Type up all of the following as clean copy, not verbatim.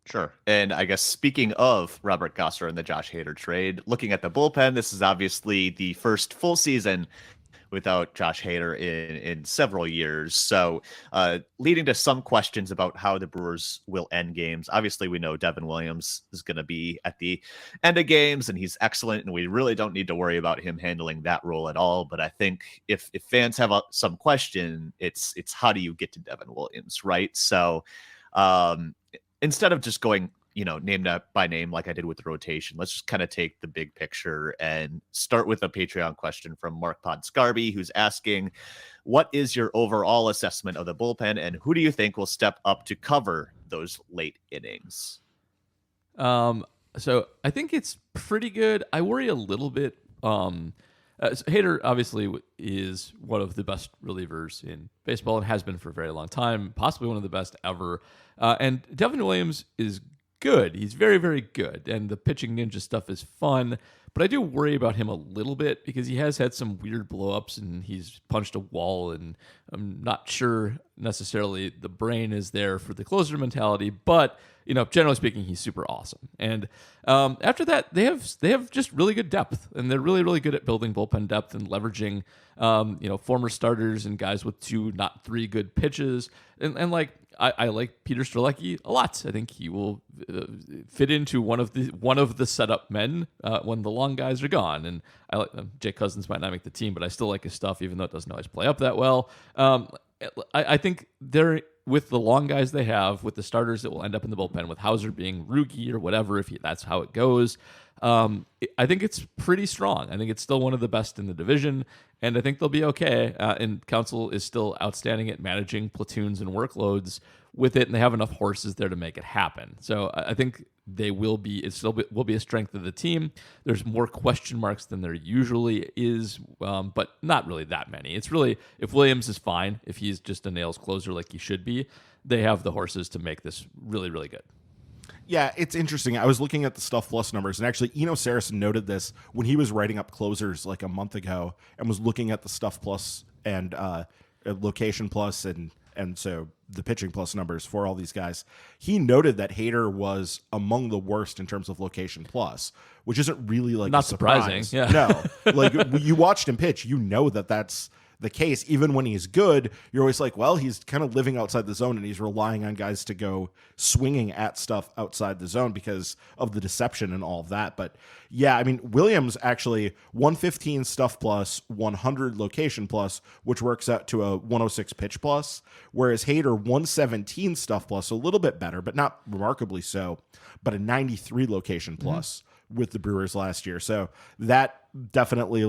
Sure. And I guess speaking of Robert Gosser and the Josh Hader trade, looking at the bullpen, this is obviously the first full season without Josh Hader in several years. So, leading to some questions about how the Brewers will end games. Obviously, we know Devin Williams is going to be at the end of games, and he's excellent, and we really don't need to worry about him handling that role at all. But I think if fans have some question, it's how do you get to Devin Williams, right? So, um, instead of just going name by name like I did with the rotation. Let's just kind of take the big picture and start with a Patreon question from Mark Podscarby, who's asking, what is your overall assessment of the bullpen, and who do you think will step up to cover those late innings? So I think it's pretty good. I worry a little bit. Hader obviously is one of the best relievers in baseball and has been for a very long time, possibly one of the best ever. And Devin Williams is good. He's very, very good. And the pitching ninja stuff is fun. But I do worry about him a little bit because he has had some weird blowups and he's punched a wall. And I'm not sure necessarily the brain is there for the closer mentality. But, generally speaking, he's super awesome. And after that, they have just really good depth. And they're really, really good at building bullpen depth and leveraging, former starters and guys with 2, not 3 good pitches. And I like Peter Strzelecki a lot. I think he will fit into one of the setup men when the long guys are gone. And I like Jake Cousins might not make the team, but I still like his stuff, even though it doesn't always play up that well. I think they're with the long guys they have, with the starters that will end up in the bullpen, with Hauser being Rugi or whatever, that's how it goes. I think it's pretty strong. I think it's still one of the best in the division, and I think they'll be okay. And Council is still outstanding at managing platoons and workloads with it, and they have enough horses there to make it happen. So I think they will be. It still will be a strength of the team. There's more question marks than there usually is, but not really that many. It's really, if Williams is fine, if he's just a nails closer like he should be, they have the horses to make this really, really good. Yeah, it's interesting. I was looking at the Stuff Plus numbers, and actually Eno Saracen noted this when he was writing up closers like a month ago and was looking at the Stuff Plus and Location Plus and so the Pitching Plus numbers for all these guys. He noted that Hader was among the worst in terms of Location Plus, which isn't really like not a surprise. Surprising. Yeah. No, like you watched him pitch, that's the case. Even when he's good, you're always like, well, he's kind of living outside the zone and he's relying on guys to go swinging at stuff outside the zone because of the deception and all of that. But yeah, I mean, Williams actually 115 stuff plus, 100 location plus, which works out to a 106 pitch plus, whereas Hader 117 stuff plus, so a little bit better, but not remarkably so, but a 93 location plus with the Brewers last year. So that definitely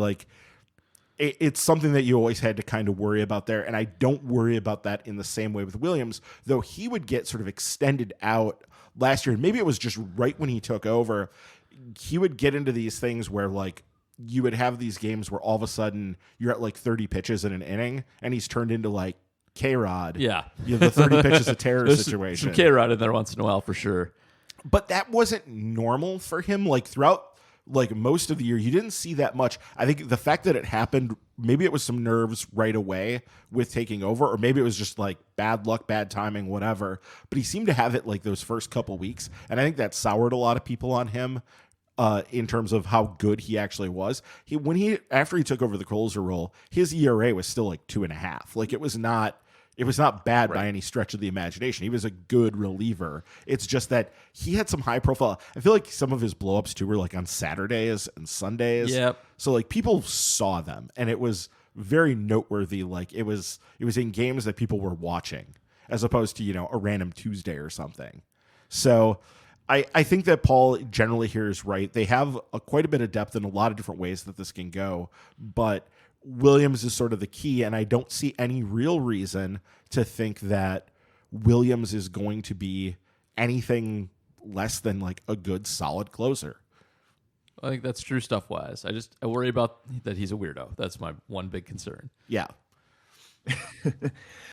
it's something that you always had to kind of worry about there. And I don't worry about that in the same way with Williams, though he would get sort of extended out last year. Maybe it was just right when he took over. He would get into these things where you would have these games where all of a sudden you're at 30 pitches in an inning and he's turned into K-Rod. Yeah. The 30 pitches of terror situation. Some K-Rod in there once in a while for sure. But that wasn't normal for him. Throughout most of the year, you didn't see that much. I think the fact that it happened, maybe it was some nerves right away with taking over, or maybe it was just bad luck, bad timing, whatever. But he seemed to have it those first couple weeks, and I think that soured a lot of people on him in terms of how good he actually was. After he took over the closer role, his ERA was still 2.5. It was not bad by any stretch of the imagination. He was a good reliever. It's just that he had some high profile. I feel like some of his blowups too were on Saturdays and Sundays. Yep. So people saw them, and it was very noteworthy. It was in games that people were watching, as opposed to a random Tuesday or something. So I think that Paul generally here is right. They have quite a bit of depth in a lot of different ways that this can go, but Williams is sort of the key, and I don't see any real reason to think that Williams is going to be anything less than a good, solid closer. I think that's true stuff-wise. I worry about that he's a weirdo. That's my one big concern. Yeah.